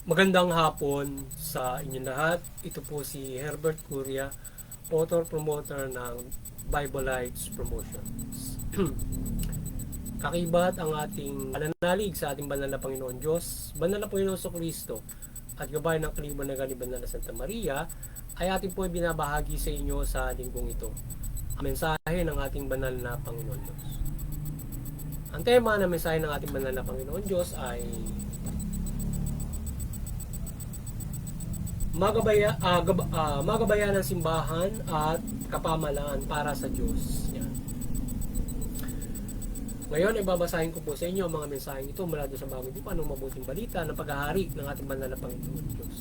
Magandang hapon sa inyong lahat. Ito po si Herbert Curia, author promoter ng Bible Lights Promotions. Kakibat ang ating pananalig sa ating banal na Panginoon Diyos, banal na Panginoon Kristo, at gabay ng kaliwanagan ni Banal na Santa Maria ay ating po binabahagi sa inyo sa linggong ito. Ang mensahe ng ating banal na Panginoon Diyos. Ang tema ng mensahe ng ating banal na Panginoon Diyos ay magabayan ng simbahan at kapamalaan para sa Diyos. Yan. Ngayon, ibabasahin ko po sa inyo ang mga mensaheng ito mula doon sa Bagong Tipan ng mabuting balita ng paghahari ng ating banal na Panginoon Diyos.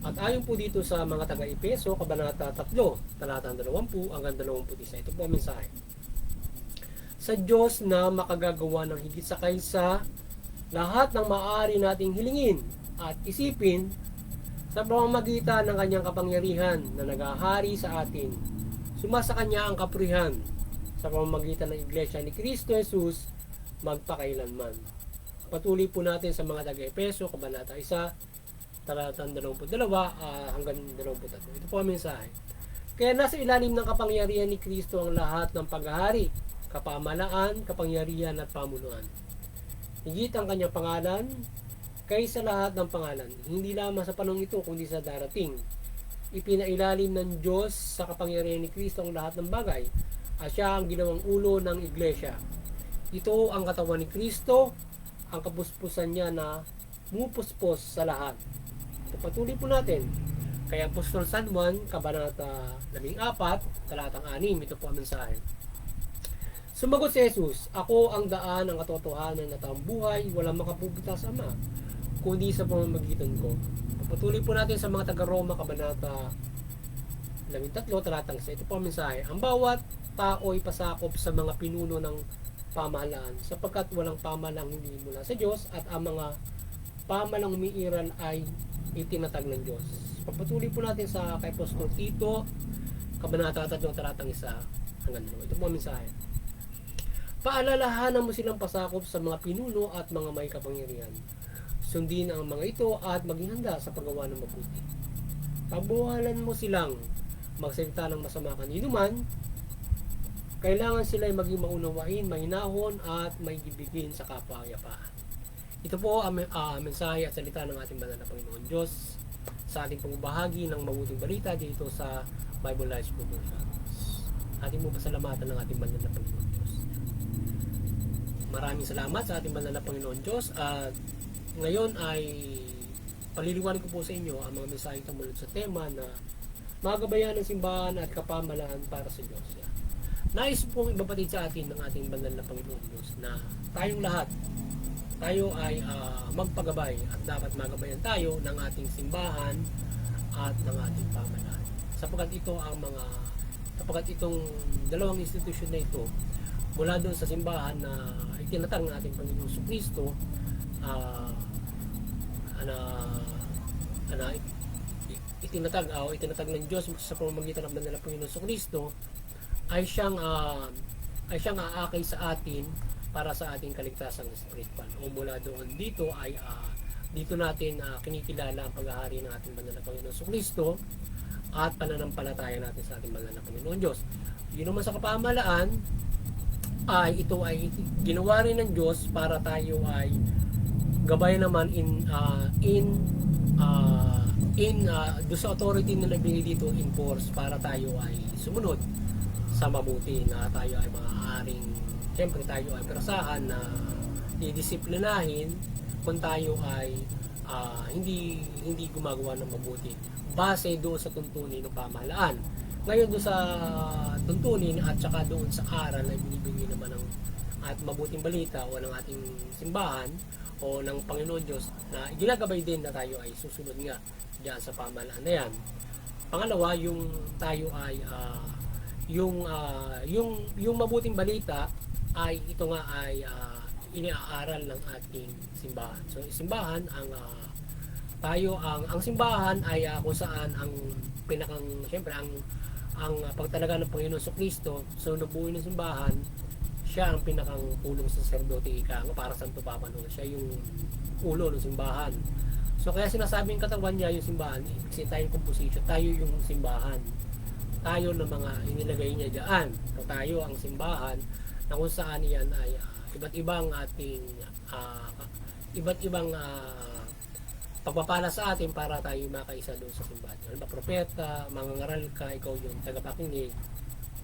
At ayon po dito sa mga taga-Epeso, Kabanata 3, talatang 20 hanggang 21. Ito po ang mensahe. Sa Diyos na makagagawa ng higit sa kaysa lahat ng maaari nating hilingin at isipin sa pamamagitan ng kanyang kapangyarihan na naghahari sa atin. Sumasa kanya ang kapurihan sa pamamagitan ng Iglesia ni Kristo Jesus magpakailanman. Patuloy po natin sa mga taga-Epeso, Kabanata 1, talatang 22 hanggang 23. Ito po ang mensahe. Kaya nasa ilalim ng kapangyarihan ni Kristo ang lahat ng paghahari, kapamalaan, kapangyarihan at pamunuan. Higit ang kanyang pangalan kaysa lahat ng pangalan, hindi lamang sa panahon ito kundi sa darating. Ipinailalim ng Diyos sa kapangyarihan ni Kristo ang lahat ng bagay at siya ang ginawang ulo ng Iglesia. Ito ang katawan ni Kristo, ang kapuspusan niya na mupuspos sa lahat. Patuloy po natin. Kaya Apostol San Juan, Kabanata 14, talatang 6, ito po ang mensahe. Sumagot si Jesus, ako ang daan, ang katotohanan at ang buhay, walang makapupunta sa Ama kundi sa pamamagitan ko. Patuloy po natin sa mga taga-Roma, Kabanata 13, talatang 1. Ito po ang mensahe. Ang bawat tao ay pasakop sa mga pinuno ng pamahalaan sapagkat walang pamahalang hindi mula sa Diyos at ang mga pamahalang umiiral ay itinatag ng Diyos. Patuloy po natin sa kay Apostol Tito, Kabanata 3, talatang 1 hanggang 2. Ito po ang mensahe. Paalalahanan mo silang pasakop sa mga pinuno at mga may kapangyarihan. Sundin ang mga ito at maging handa sa paggawa ng mabuti. Pabuhalan mo silang magsalita ng masama kanino man. Kailangan sila ay maging maunawain, mahinahon at may ibigin sa kapayapaan. Ito po ang mensahe at salita ng ating banal na Panginoon Diyos sa ating pagbahagi ng mabuting balita dito sa Bible Lives Promotions. Ating po pasalamatan ng ating banal na Panginoon Diyos. Maraming salamat sa ating banal na Panginoon Diyos at ngayon ay paliliwanag ko po sa inyo ang mga mensahe tungkol sa tema na magabayan ng simbahan at kapamalaan para sa Diyos. Nais pong ibabatid sa atin ng ating banal na Panginoon Diyos na tayong lahat, tayo ay magpagabay at dapat magabayan tayo ng ating simbahan at ng ating pamalaan. Sapagkat itong dalawang institusyon na ito mula doon sa simbahan na itinatag ng ating Panginoon Kristo itinatag ng Diyos sa pamamagitan ng banal na Panginoon Kristo ay siyang aakay sa atin para sa ating kaligtasan spiritual. O mula doon dito ay dito natin kinikilala ang paghahari ng ating banal na Panginoon Kristo at pananampalataya natin sa ating banal na Panginoon Diyos. Yun naman sa kapamalaan ay ito ay ginawa rin ng Diyos para tayo ay gabay naman do sa authority na nagbigay dito in force para tayo ay sumunod sa mabuti na tayo ay maaaring siyempre tayo ay perasahan na didisiplinahin kung tayo ay hindi gumagawa ng mabuti base doon sa tuntunin ng pamahalaan. Ngayon doon sa tuntunin at saka doon sa aral na binibigay naman ng at mabuting balita o ng ating simbahan o ng Panginoon Diyos na ginagabay din na tayo ay susunod nga diyan sa pamahalaan na yan. Pangalawa, yung tayo ay yung mabuting balita ay ito nga ay iniaaral ng ating simbahan. So simbahan ang simbahan ay kung saan ang siyempre ang pagtalaga ng Panginoon Kristo, so nabuhay ng simbahan siya ang pinakang pulong saserdote ika nga para Santo Papa noon. Siya yung ulo ng simbahan. So kaya sinasabing katawan niya yung simbahan, kasi tayong composition, tayo yung simbahan. Tayo na mga inilagay niya diyan. So tayo ang simbahan na kung saan yan ay iba't ibang ating iba't ibang pagpapala sa atin para tayo makaisa doon sa simbahan. Ano ba, propeta, mangangaral ka, ikaw yung tagapakinig,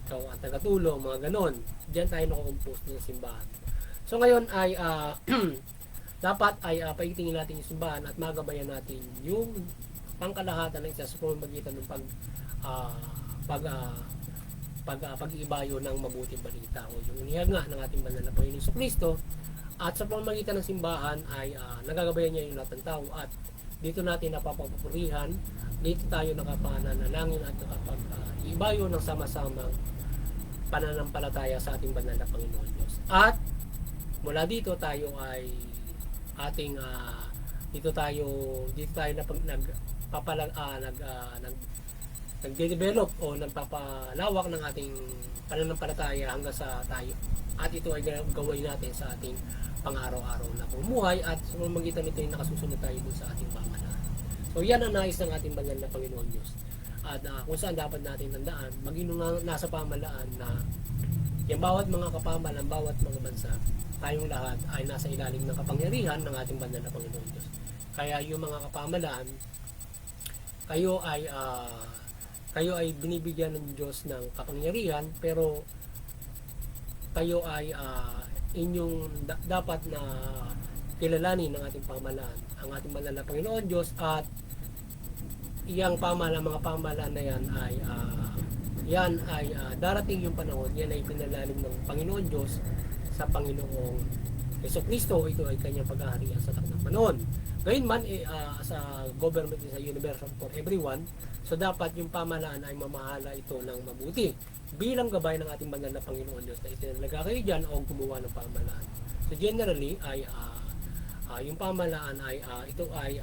ikaw ang tagatulong, mga ganon. Diyan tayo nakukompose ng simbahan. So ngayon ay dapat ay paitingin natin yung simbahan at magabayan natin yung pangkalahatan ng isa sa pamamagitan ng pag-iibayo ng mabuting balita o yung inihaga ng ating banal na Panginoon Jesucristo. At sa pamamagitan ng simbahan ay nagagabayan niya yung lahat ng tao at dito natin napapapurihan, dito tayo nakapananalangin at nakapag-iibayo ng sama-samang pananampalataya sa ating banal na Panginoon Diyos. At mula dito tayo ay dito tayo nagde-develop o nagpapalawak ng ating pananampalataya hanggang sa tayo. At ito ay gawin natin sa ating pang-araw-araw na pamumuhay at sa pamamagitan nito ay nakasusunod tayo dun sa ating pamahalaan. So yan ang nais ng ating banal na Panginoon Diyos. At kung saan dapat natin tandaan, maging nasa pamahalaan na yung bawat mga kapamahalaan, bawat mga bansa, tayong lahat ay nasa ilalim ng kapangyarihan ng ating banal na Panginoon Diyos. Kaya yung mga kapamahalaan, kayo ay binibigyan ng Diyos ng kapangyarihan, pero kayo ay inyong dapat na kilalanin ng ating pamahalaan, ang ating banal na Panginoon Diyos, at iyang pamahalaan, mga pamahalaan na yan ay darating yung panahon, yan ay pinalalim ng Panginoon Diyos sa Panginoong Jesucristo. Ito ay kanyang pag-aharian sa takdang panahon. Gayunman, sa government is a universal for everyone, so dapat yung pamahalaan ay mamahala ito ng mabuti bilang gabay ng ating banal na Panginoon Diyos na itinalaga kayo dyan o gumawa ng pamahalaan. So generally ay yung pamahalaan ay ito ay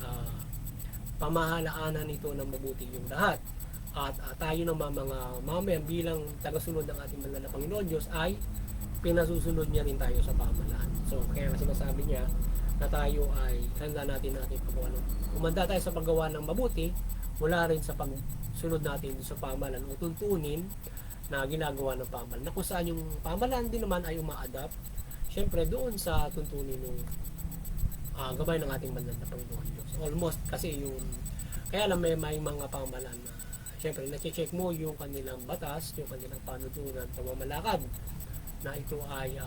pamahalaanan ito ng mabuti yung lahat. At tayo ng mga mamayan bilang tagasunod ng ating banal na Panginoon Diyos ay pinasusunod niya rin tayo sa pamahalaan. So kaya sinasabi niya na tayo ay handa natin paggawa ng umanda tayo sa paggawa ng mabuti mula rin sa pagsunod natin sa pamahalaan o tuntunin na ginagawa ng pamahalaan. Na kung saan yung pamahalaan din naman ay uma-adapt syempre doon sa tuntunin ng gabay ng ating banal na Panginoon Diyos. Almost kasi yung kaya lang may mga pamahalaan na syempre na-check mo yung kanilang batas, yung kanilang panuturan, pamamalakad na ito ay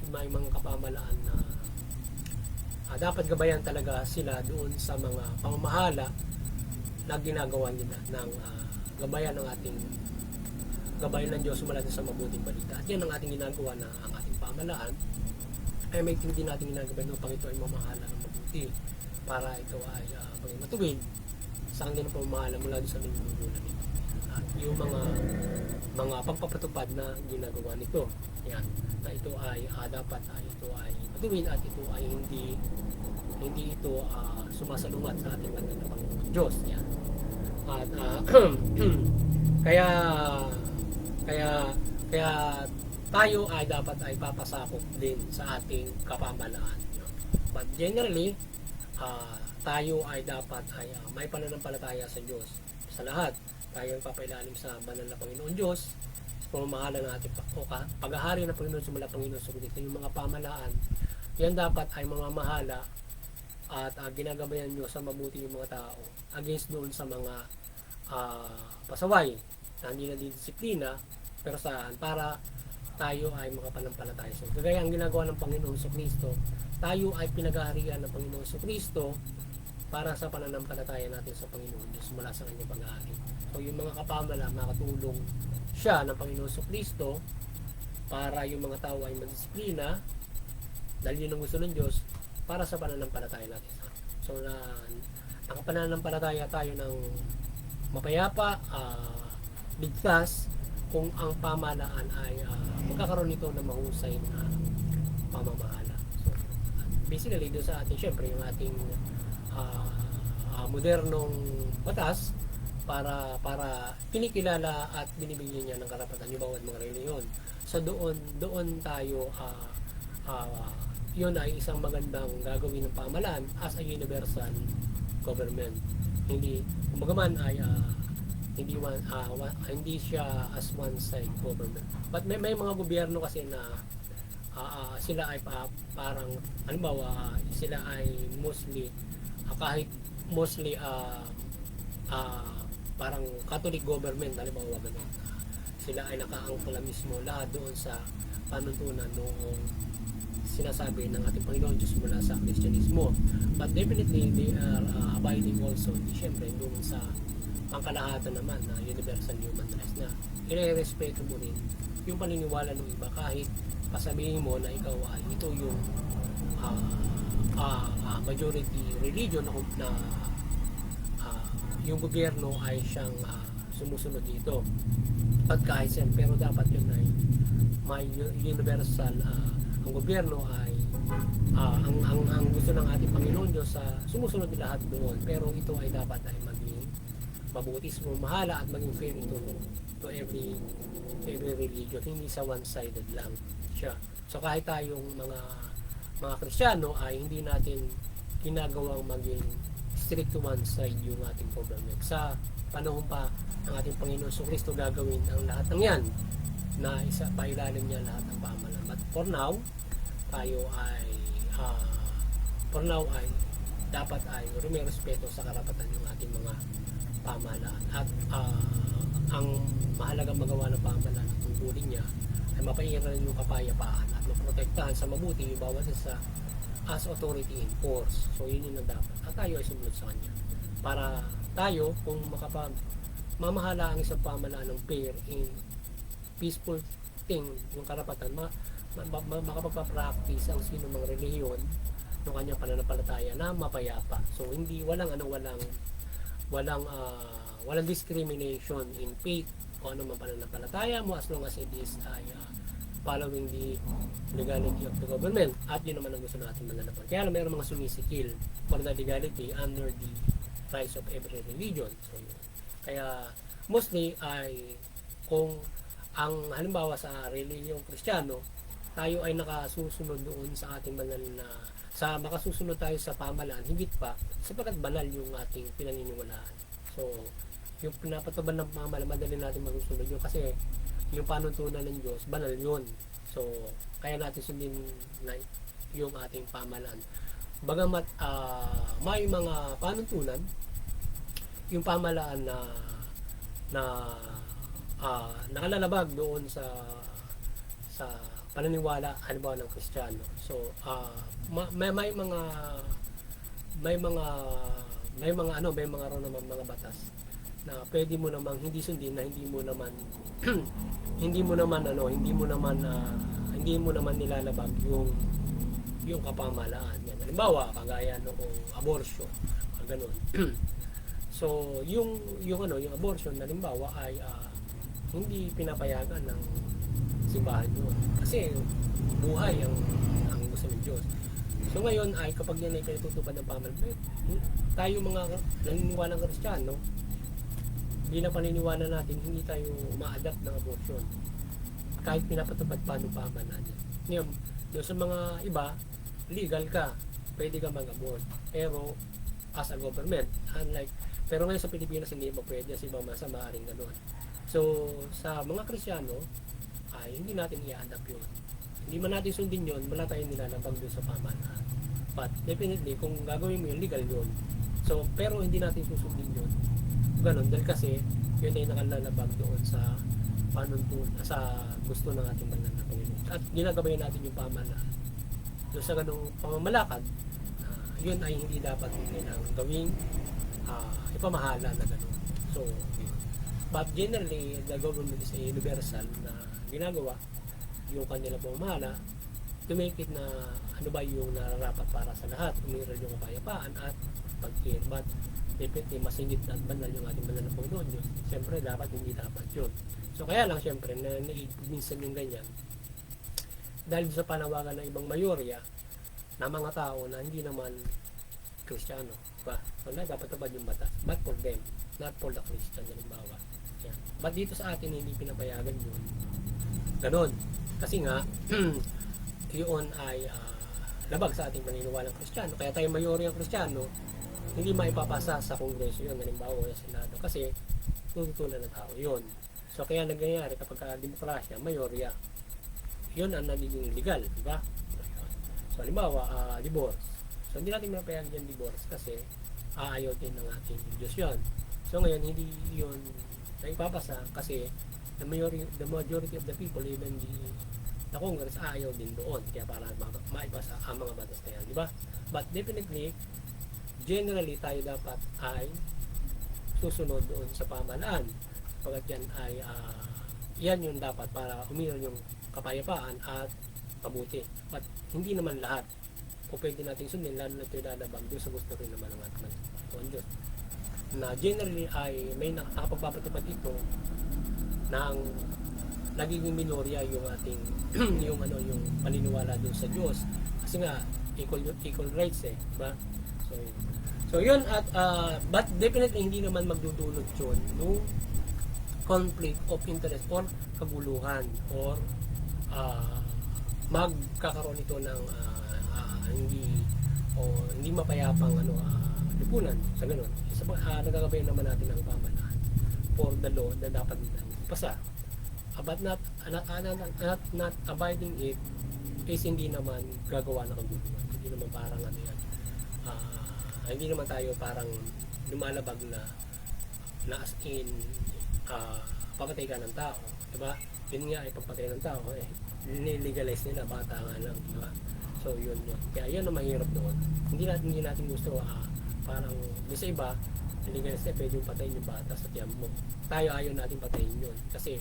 may mga kapamahalaan na dapat gabayan talaga sila doon sa mga pamamahala na ginagawa nila ng gabayan ng ating gabayan ng Diyos mula sa mabuting balita. At yan ang ating ginagawa na ang ating pamahalaan ay may tingin natin ginagabayan upang ito ay mamahala ng mabuti para ito ay maging matuwid sa kanilang pamamahala mula sa nanunungkulan nito. At yung mga pagpapatupad na ginagawa nito, yan, na ito ay dapat ito ay matuwid at ito ay hindi ito sumasalungat sa ating banal na Panginoon Diyos. Yan. At kaya tayo ay dapat ay papasakop din sa ating kapamahalaan. But generally, tayo ay dapat ay may pananampalataya sa Diyos sa lahat. Tayo ay papailalim sa banal na Panginoon Diyos, sa pamamahala ng ating paghahari ng Panginoon sa mga Panginoon sa Panginoon. Yung mga pamahalaan, yan dapat ay mamamahala at ginagabayan nyo sa mabuti yung mga tao against doon sa mga pasaway na hindi na disiplina, pero saan para tayo ay makapanampalataya. So, kagaya ang ginagawa ng Panginoon Jesucristo, tayo ay pinag-aharian ng Panginoon Jesucristo para sa pananampalataya natin sa Panginoon Diyos mula sa kanyang pag-ahari. So, yung mga kapamahala, makatulong siya ng Panginoon Jesucristo para yung mga tao ay madisiplina dahil yun ang gusto ng Diyos para sa pananampalataya natin. So, nakapananampalataya tayo ng mapayapa, ligtas, kung ang pamahalaan ay magkakaroon nito ng mahusay na pamamahala. So, basically, doon sa ating, syempre, yung ating modernong batas para kinikilala at binibigyan niya ng karapatan yung bawat mga reliyon. So doon tayo yun ay isang magandang gagawin ng pamahalaan as a universal government. Hindi kumbaga man ay hindi siya as one side government. But may mga gobyerno kasi na sila ay parang halimbawa sila ay mostly kahit mostly parang Catholic government, halimbawa ganun. Sila ay nakaangkla mismo lahat doon sa panuntunan noong sinasabi ng ating Panginoon Diyos mula sa Kristyanismo. But definitely they are abiding also siyempre doon sa pangkalahatan naman na universal human rights na ire-respeto mo rin yung paniniwala ng iba kahit pasabihin mo na ikaw ay ito yung majority religion na yung gobyerno ay siyang sumusunod dito. At kahit pero dapat yun ay may universal ang gobyerno ay ang gusto ng ating Panginoon Diyos sumusunod lahat doon, pero ito ay dapat ay maging mabutis mo mahala at maging fair to every religion, hindi sa one-sided lang siya. So kahit tayong mga Kristiyano ay hindi natin ginagawang maging strict to one side yung ating government. Sa panahon pa ng ating Panginoon Kristo gagawin ang lahat ng yan na isa pailalim niya lahat ng pamahalaan. But for now ay dapat ay rumirespeto sa karapatan ng ating mga pamahalaan at ang mahalagang magawa ng pamahalaan at tungkulin niya ay mapairan yung kapayapaan at maprotektahan sa mabuti yung bawat isa as authority in force. So yun yung dapat at tayo ay sumunod sa kanya para tayo kung mamahala ang isang pamahalaan ng fair in peaceful thing, yung karapatan makapagpa-practice ang sino mang relihiyon ng kanyang pananampalataya na mapayapa. So hindi walang discrimination in faith o ano man pananampalataya mo as long as it is following the legality of the government. At yun naman ang gusto natin mananampalataya. Kaya mayroong mga sumisikil for the legality under the rights of every religion. So yun. Kaya mostly ay kung ang halimbawa sa relihiyong Kristiyano, tayo ay nakasusunod doon sa ating banal na makasusunod tayo sa pamahalaan, higit pa sapagkat banal yung ating pinaniniwalaan. So, yung pinapatubad ng pamahalaan, madali natin masusunod yun kasi yung panuntunan ng Diyos, banal yun. So, kaya natin sundin na yung ating pamahalaan. Bagamat may mga panuntunan, yung pamahalaan na nakalalabag doon sa paniniwala halimbawa ng Kristiyano. So may mga raw naman mga batas na pwede mo namang hindi sundin na hindi mo naman nilalabag yung kapamahalaan. Yan. Halimbawa, kagaya ng abortion, ganun. So, yung abortion, halimbawa ay hindi pinapayagan ng simbahan yun. Kasi buhay ang gusto ng Diyos. So ngayon ay kapag yan ay pinatutupad ng pamahalaan, tayo mga naniniwalang Kristiyano, bilang paniniwala natin, hindi tayo ma-adapt ng abortion. Kahit pinapatupad pa ng pamahalaan yan. Ngayon, sa mga iba, legal ka, pwede ka mag-abort. Pero as a government, pero ngayon sa Pilipinas hindi mo pwede, sa ibang masa maaaring gano'n. So sa mga Kristiyano ay hindi natin i-adapt yun. Hindi man natin sundin yun, wala tayong nilalabag doon sa pamahalaan. But definitely kung gagawin mo yun, legal yun. So pero hindi natin susundin yun. Ganon, dahil kasi yun ay nakalalabag doon sa sa gusto ng ating banal na Panginoon. At ginagabayan natin yung pamahalaan. So sa ganung pamamalakad, yun ay hindi dapat nilang gawing ipamahala na gano'n. So, but generally, the government is a universal na ginagawa yung kanila pamamahala to make it na ano ba yung nararapat para sa lahat, umiral yung kapayapaan at pag-care. But definitely, masingit at banal yung ating banal na Panginoon yun. Siyempre, dapat hindi dapat yun. So, kaya lang, siyempre, minsan yung ganyan. Dahil sa panawagan ng ibang mayorya na mga tao na hindi naman Kristiyano ba? So dapat tabad yung batas, but for them, not for the Christian, halimbawa. Yan. But dito sa atin hindi pinapayagan yun. Ganon. Kasi nga, yun ay labag sa ating paniniwalang Kristiyano. Kaya tayo mayoryang Kristiyano, hindi maipapasa sa Kongreso yun, halimbawa sa Senado, kasi tututunan ng tao yun. So kaya nangyayari kapag demokrasya, mayorya, yun ang nagiging legal, di ba? So halimbawa, divorce. So hindi natin mapayag yung divorce kasi aayaw din ng ating Diyos yun. So ngayon, hindi yun naipapasa kasi the majority of the people, even the Congress, aayaw din doon. Kaya para maipasa ang mga batas na yan, di ba? But definitely, generally tayo dapat ay susunod doon sa pamahalaan. Pagkat yan ay yan yung dapat para umiral yung kapayapaan at mabuti. But hindi naman lahat o pwede natin sundin, lalo na ito ilalabag doon sa gusto rin naman ng ating Diyos. Na generally ay may nakapagpapatupad ito ng nagiging minorya yung ating yung paniniwala doon sa Diyos. Kasi nga equal rights diba? So yun at but definitely hindi naman magdudulot yun no conflict of interest or kaguluhan or magkakaroon ito ng hindi mapayapang lipunan sa ganun. Nagagabayan naman natin ang pamahalaan for the law na dapat pasa. But not abiding it is hindi naman gagawa ng kaguluhan. Hindi naman parang hindi naman tayo parang lumalabag na as in papatay ka ng tao, diba? Yun nga ay pagpatay ng tao nilegalize nila, bata nga lang, diba? So yun. Kaya yun ang mahirap doon. Hindi natin gusto parang sa iba nilegalize na pwede yung patayin yung bata sa tiyan mo. Tayo ayaw natin patayin yun kasi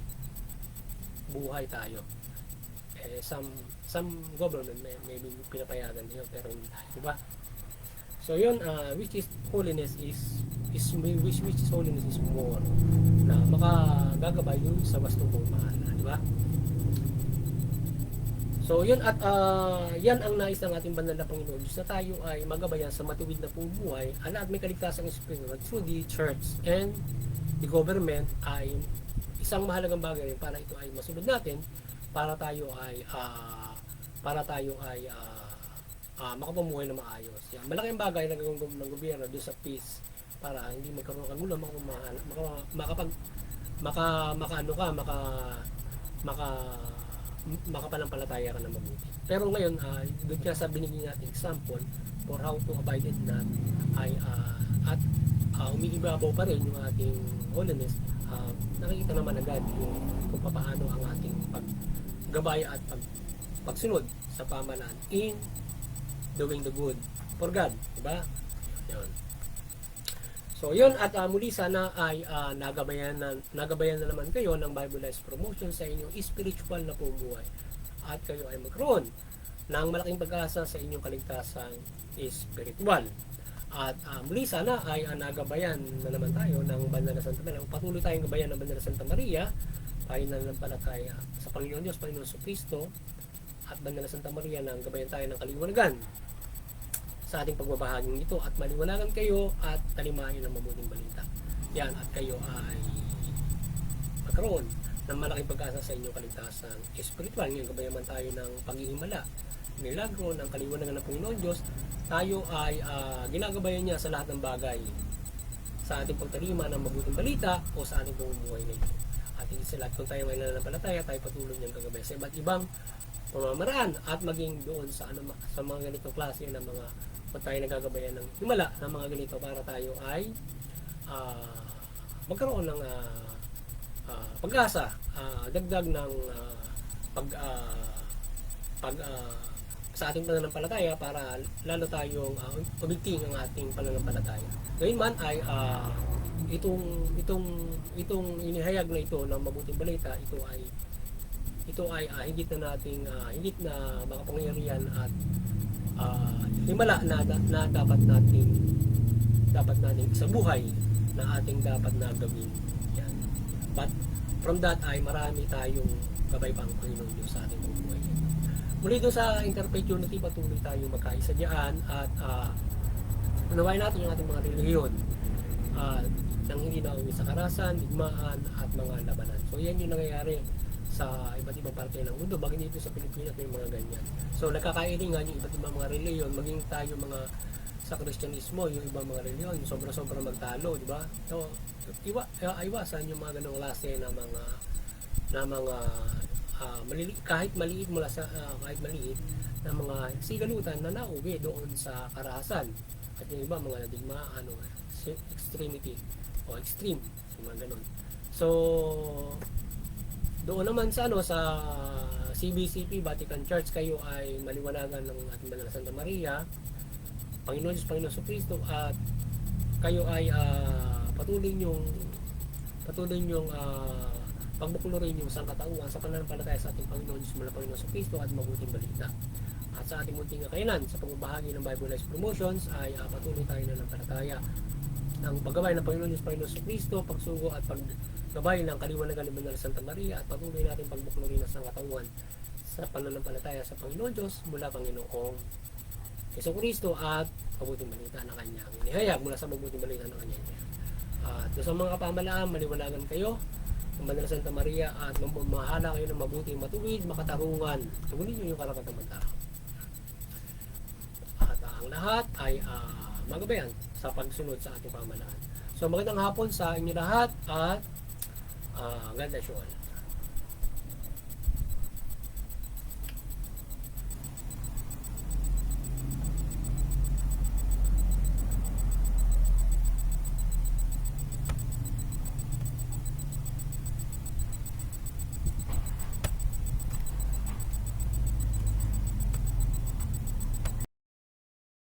buhay tayo. Some government may pinapayagan yun pero hindi tayo, diba? So yun, which is holiness is holiness is more na makagagabay yun sa wastong pagmamahal, di ba? So yun at yan ang nais ng ating banal na Panginoon Diyos na tayo ay magabayan sa matuwid na buhay at may kaligtasang espiritu through the church and the government ay isang mahalagang bagay para ito ay masunod natin para tayo ay makapamuhay na maayos. Yan. Malaking bagay na gagawin ng gobyerno doon sa peace para hindi magkaroon ng kagulo, makapanampalataya ka na mabuti. Pero ngayon, doon nga sa binigyan natin example for how to abide in that at umiibabaw pa rin yung ating holiness. Nakikita naman agad yung kung paano ang ating paggabay at pagsunod sa pamahalaan in doing the good for God, diba? Yun. So yun at muli sana ay nagabayan na naman kayo ng Bible Life Promotion sa inyong spiritual na pumuhay at kayo ay magkaroon ng malaking pag-asa sa inyong kaligtasang spiritual. At muli sana ay nagabayan na naman tayo ng Banal na Santa Maria. Patuloy tayong gabayan ng Banal na Santa Maria. Tayo na nampalataya sa Panginoon Diyos, Panginoon Kristo at Banal na Santa Maria nang gabayan tayo ng kaliwanagan sa ating pagbabahaging ito at maliwanagan kayo at talimahin ng mabuting balita. Yan at kayo ay magkaroon ng malaking pag-asa sa inyong kaligtasan spiritual. Ngayon gabayan tayo ng paghihimala, milagro ng kaliwanagan ng Panginoon Diyos. Tayo ay ginagabayan niya sa lahat ng bagay sa ating pagtalima ng mabuting balita o sa ating pamumuhay ngayon. At hindi sa lahat kung tayo ngayon nananampalataya, tayo patuloy niyang gagabayan sa iba't ibang pamamaraan at maging doon sa mga ganitong klase ng mga kung tayo nagagabayan ng himala ng mga ganito para tayo ay magkaroon ng pag-asa, dagdag ng sa ating pananampalataya para lalo tayong umigting ang ating pananampalataya. Ngayon man ay itong inihayag na ito ng mabuting balita, ito ay higit na makapangyarihan at himala na dapat nating sa buhay na ating dapat na gawin. Yan. But from that ay marami tayong gabay pang Panginoon Diyos sa ating buhay. Muli doon sa Interfaith Unity, patuloy tayong magkaisa diyan at unawain natin yung ating mga relihiyon nang hindi na uwi sa karasan, digmaan at mga labanan. So yan yung nangyayari sa iba't ibang parte ng mundo, bagay dito sa Pilipinas may mga ganyan. So nagkakairingan yung iba't ibang mga reliyon, maging tayo mga sa Kristyanismo, yung ibang mga reliyon, sobra-sobra magtalo, di ba? So iwasan yung mga ganong klase na mga kahit maliit mula sa kahit maliit na mga sigalutan na nauwi doon sa karahasan. At yung iba mga nadigmaan o extremity o extreme, yung mga ganon. So doon naman sa sa CBCP Vatican Church, kayo ay maliwanagan ng ating banal na Santa Maria, Panginoon Diyos, Panginoon Jesucristo, at kayo ay patuloy nyong pagbuklorin yung sangkatauhan sa pananampalataya sa ating Panginoon Diyos, Panginoon Jesucristo, at mabuting balita. At sa ating munting kakayanan sa pagbabahagi ng Bible Life Promotions ay patuloy tayo na ng palataya ng paggabay ng Panginoon Diyos, Panginoon Jesucristo, pagsugo at paggabay ng kaliwanagan ng Banal na Santa Maria, at patuloy natin pagbuklorin ng sangkatauhan sa pananampalataya sa Panginoon Diyos mula Panginoong Jesucristo at mabuting balita na kanyang inihayag mula sa mabuting balita ng kanyang inihayag. At sa mga kapamalaan, maliwanagan kayo ng Banal na Santa Maria at mahala kayo ng mabuting, matuwid, makatarungan. Tugunin nyo yung karapatan ng tao. At ang lahat ay magabayan sa pagsunod sa ating pamahalaan. So magandang hapon sa inyo lahat at God bless you all.